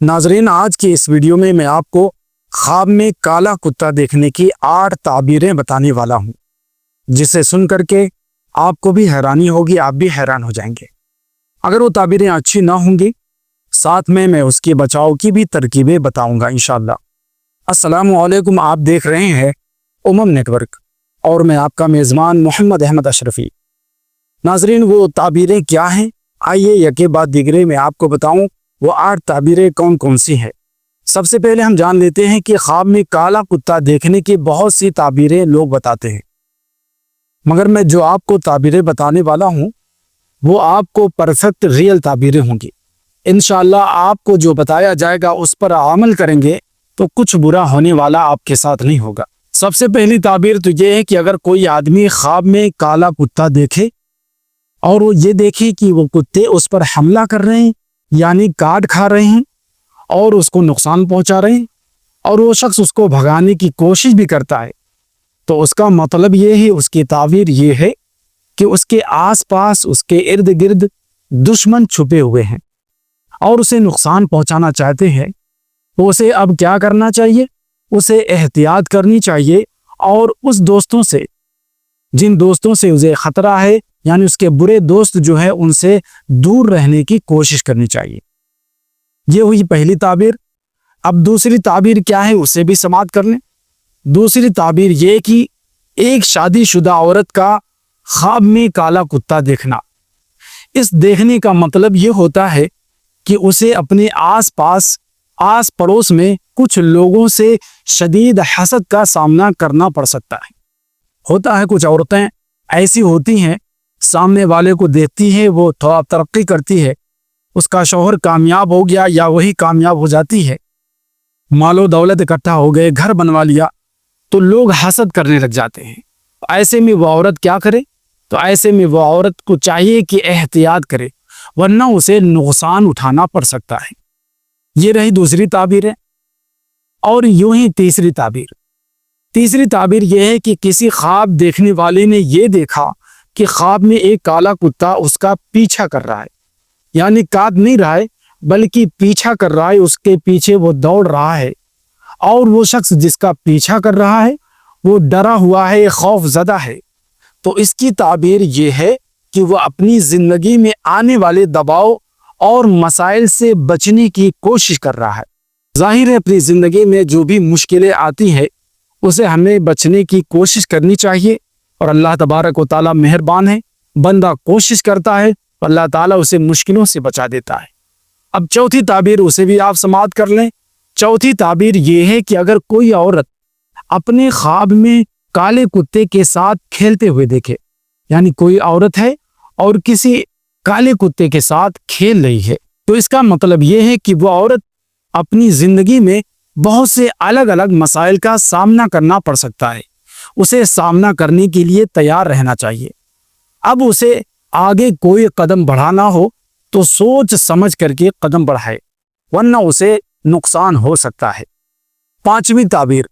ناظرین، آج کی اس ویڈیو میں میں آپ کو خواب میں کالا کتا دیکھنے کی 8 تعبیریں بتانے والا ہوں، جسے سن کر کے آپ کو بھی حیرانی ہوگی، آپ بھی حیران ہو جائیں گے۔ اگر وہ تعبیریں اچھی نہ ہوں گی، ساتھ میں اس کے بچاؤ کی بھی ترکیبیں بتاؤں گا انشاءاللہ۔ السلام علیکم، آپ دیکھ رہے ہیں نیٹ ورک اور میں آپ کا میزبان محمد احمد اشرفی۔ ناظرین، وہ تعبیریں کیا ہیں؟ آئیے یکے بعد دیگرے میں آپ کو بتاؤں وہ 8 تعبیریں کون کون سی ہیں۔ سب سے پہلے ہم جان لیتے ہیں کہ خواب میں کالا کتا دیکھنے کی بہت سی تعبیریں لوگ بتاتے ہیں، مگر میں جو آپ کو تعبیریں بتانے والا ہوں وہ آپ کو پرفیکٹ ریئل تعبیریں ہوں گی۔ انشاءاللہ آپ کو جو بتایا جائے گا اس پر عمل کریں گے تو کچھ برا ہونے والا آپ کے ساتھ نہیں ہوگا۔ سب سے پہلی تعبیر تو یہ ہے کہ اگر کوئی آدمی خواب میں کالا کتا دیکھے اور وہ یہ دیکھے کہ وہ کتے اس پر حملہ کر رہے ہیں، یعنی کاٹ کھا رہے ہیں اور اس کو نقصان پہنچا رہے ہیں، اور وہ شخص اس کو بھگانے کی کوشش بھی کرتا ہے، تو اس کا مطلب یہ ہے، اس کی تعبیر یہ ہے کہ اس کے آس پاس، اس کے ارد گرد دشمن چھپے ہوئے ہیں اور اسے نقصان پہنچانا چاہتے ہیں۔ تو اسے اب کیا کرنا چاہیے؟ اسے احتیاط کرنی چاہیے، اور اس دوستوں سے، جن دوستوں سے اسے خطرہ ہے، یعنی اس کے برے دوست جو ہے، ان سے دور رہنے کی کوشش کرنی چاہیے۔ یہ ہوئی پہلی تعبیر۔ اب دوسری تعبیر کیا ہے، اسے بھی سماعت کر لیں۔ دوسری تعبیر یہ کہ ایک شادی شدہ عورت کا خواب میں کالا کتا دیکھنا۔ اس دیکھنے کا مطلب یہ ہوتا ہے کہ اسے اپنے آس پاس، آس پڑوس میں کچھ لوگوں سے شدید حسد کا سامنا کرنا پڑ سکتا ہے۔ ہوتا ہے کچھ عورتیں ایسی ہوتی ہیں، سامنے والے کو دیکھتی ہے، وہ تھوڑا ترقی کرتی ہے، اس کا شوہر کامیاب ہو گیا یا وہی کامیاب ہو جاتی ہے، مال و دولت اکٹھا ہو گئے، گھر بنوا لیا، تو لوگ حسد کرنے لگ جاتے ہیں۔ ایسے میں وہ عورت کیا کرے؟ تو ایسے میں وہ عورت کو چاہیے کہ احتیاط کرے، ورنہ اسے نقصان اٹھانا پڑ سکتا ہے۔ یہ رہی دوسری تعبیر ہے۔ اور یوں ہی تیسری تعبیر۔ تیسری تعبیر یہ ہے کہ کسی خواب دیکھنے والے نے یہ دیکھا کہ خواب میں ایک کالا کتا اس کا پیچھا کر رہا ہے، یعنی کاٹ نہیں رہا ہے بلکہ پیچھا کر رہا ہے، اس کے پیچھے وہ دوڑ رہا ہے، اور وہ شخص جس کا پیچھا کر رہا ہے وہ ڈرا ہوا ہے، خوف زدہ ہے۔ تو اس کی تعبیر یہ ہے کہ وہ اپنی زندگی میں آنے والے دباؤ اور مسائل سے بچنے کی کوشش کر رہا ہے۔ ظاہر ہے اپنی زندگی میں جو بھی مشکلیں آتی ہیں اسے ہمیں بچنے کی کوشش کرنی چاہیے، اور اللہ تبارک و تعالیٰ مہربان ہے، بندہ کوشش کرتا ہے، اللہ تعالیٰ اسے مشکلوں سے بچا دیتا ہے۔ اب چوتھی تعبیر، اسے بھی آپ سماعت کر لیں۔ چوتھی تعبیر یہ ہے کہ اگر کوئی عورت اپنے خواب میں کالے کتے کے ساتھ کھیلتے ہوئے دیکھے، یعنی کوئی عورت ہے اور کسی کالے کتے کے ساتھ کھیل رہی ہے، تو اس کا مطلب یہ ہے کہ وہ عورت اپنی زندگی میں بہت سے الگ الگ مسائل کا سامنا کرنا پڑ سکتا ہے، اسے سامنا کرنے کے لیے تیار رہنا چاہیے۔ اب اسے آگے کوئی قدم بڑھانا ہو تو سوچ سمجھ کر کے قدم بڑھائے، ورنہ اسے نقصان ہو سکتا ہے۔ پانچویں تعبیر،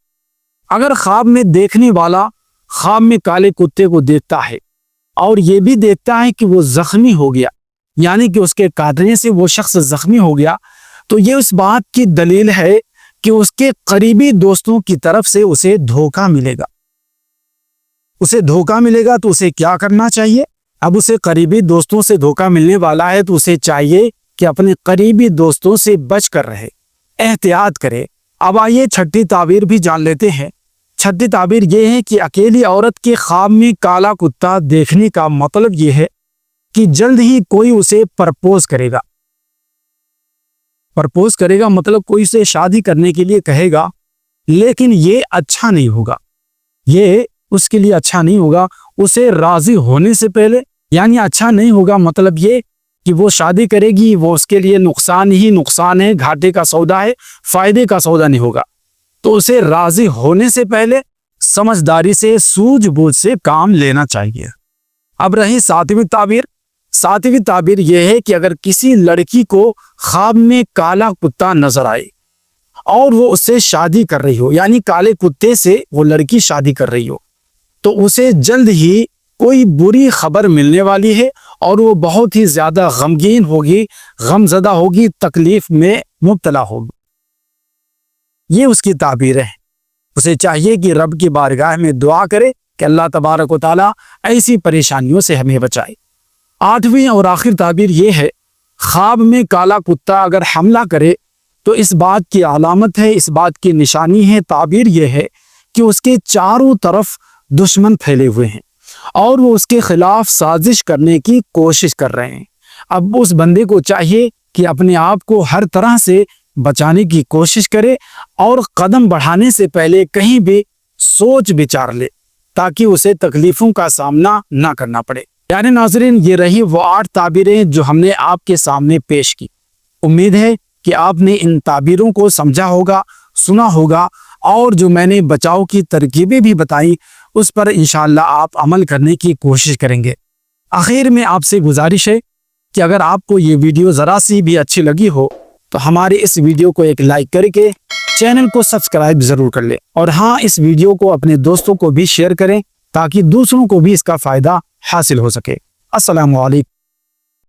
اگر خواب میں دیکھنے والا خواب میں کالے کتے کو دیکھتا ہے اور یہ بھی دیکھتا ہے کہ وہ زخمی ہو گیا، یعنی کہ اس کے کاٹنے سے وہ شخص زخمی ہو گیا، تو یہ اس بات کی دلیل ہے کہ اس کے قریبی دوستوں کی طرف سے اسے دھوکہ ملے گا۔ اسے دھوکہ ملے گا تو اسے کیا کرنا چاہیے؟ اب اسے قریبی دوستوں سے دھوکہ ملنے والا ہے تو اسے چاہیے کہ اپنے قریبی دوستوں سے بچ کر رہے، احتیاط کرے۔ اب آئیے چھٹی تعبیر بھی جان لیتے ہیں۔ چھٹی تعبیر یہ ہے کہ اکیلی عورت کے خواب میں کالا کتا دیکھنے کا مطلب یہ ہے کہ جلد ہی کوئی اسے پرپوز کرے گا۔ پرپوز کرے گا مطلب کوئی اسے شادی کرنے کے لیے کہے گا، لیکن یہ اچھا نہیں ہوگا، یہ اس کے لیے اچھا نہیں ہوگا اسے راضی ہونے سے پہلے، یعنی اچھا نہیں ہوگا مطلب یہ کہ وہ شادی کرے گی، وہ اس کے لیے نقصان ہی نقصان ہے، گھاٹے کا سودا ہے، فائدے کا سودا نہیں ہوگا۔ تو اسے راضی ہونے سے پہلے سمجھداری سے، سوجھ بوجھ سے کام لینا چاہیے۔ اب رہی ساتویں تعبیر۔ ساتویں تعبیر یہ ہے کہ اگر کسی لڑکی کو خواب میں کالا کتا نظر آئے اور وہ اس سے شادی کر رہی ہو، یعنی کالے کتے سے وہ لڑکی شادی کر رہی ہو، تو اسے جلد ہی کوئی بری خبر ملنے والی ہے اور وہ بہت ہی زیادہ غمگین ہوگی، غمزدہ ہوگی، تکلیف میں مبتلا ہوگا۔ یہ اس کی تعبیر ہے۔ اسے چاہیے کہ رب کی بارگاہ میں دعا کرے کہ اللہ تبارک و تعالیٰ ایسی پریشانیوں سے ہمیں بچائے۔ 8ویں اور آخر تعبیر یہ ہے، خواب میں کالا کتا اگر حملہ کرے تو اس بات کی علامت ہے، اس بات کی نشانی ہے، تعبیر یہ ہے کہ اس کے چاروں طرف دشمن پھیلے ہوئے ہیں اور وہ اس کے خلاف سازش کرنے کی کوشش کر رہے ہیں۔ اب اس بندے کو چاہیے کہ اپنے آپ کو ہر طرح سے بچانے کی کوشش کرے اور قدم بڑھانے سے پہلے کہیں بھی سوچ بچار لے تاکہ اسے تکلیفوں کا سامنا نہ کرنا پڑے۔ یعنی ناظرین، یہ رہی وہ 8 تعبیریں جو ہم نے آپ کے سامنے پیش کی۔ امید ہے کہ آپ نے ان تعبیروں کو سمجھا ہوگا، سنا ہوگا، اور جو میں نے بچاؤ کی ترکیبیں بھی بتائیں اس پر انشاءاللہ آپ عمل کرنے کی کوشش کریں گے۔ آخر میں آپ سے گزارش ہے کہ اگر آپ کو یہ ویڈیو ذرا سی بھی اچھی لگی ہو تو ہمارے اس ویڈیو کو ایک لائک کر کے چینل کو سبسکرائب ضرور کر لیں، اور ہاں، اس ویڈیو کو اپنے دوستوں کو بھی شیئر کریں تاکہ دوسروں کو بھی اس کا فائدہ حاصل ہو سکے۔ السلام علیکم۔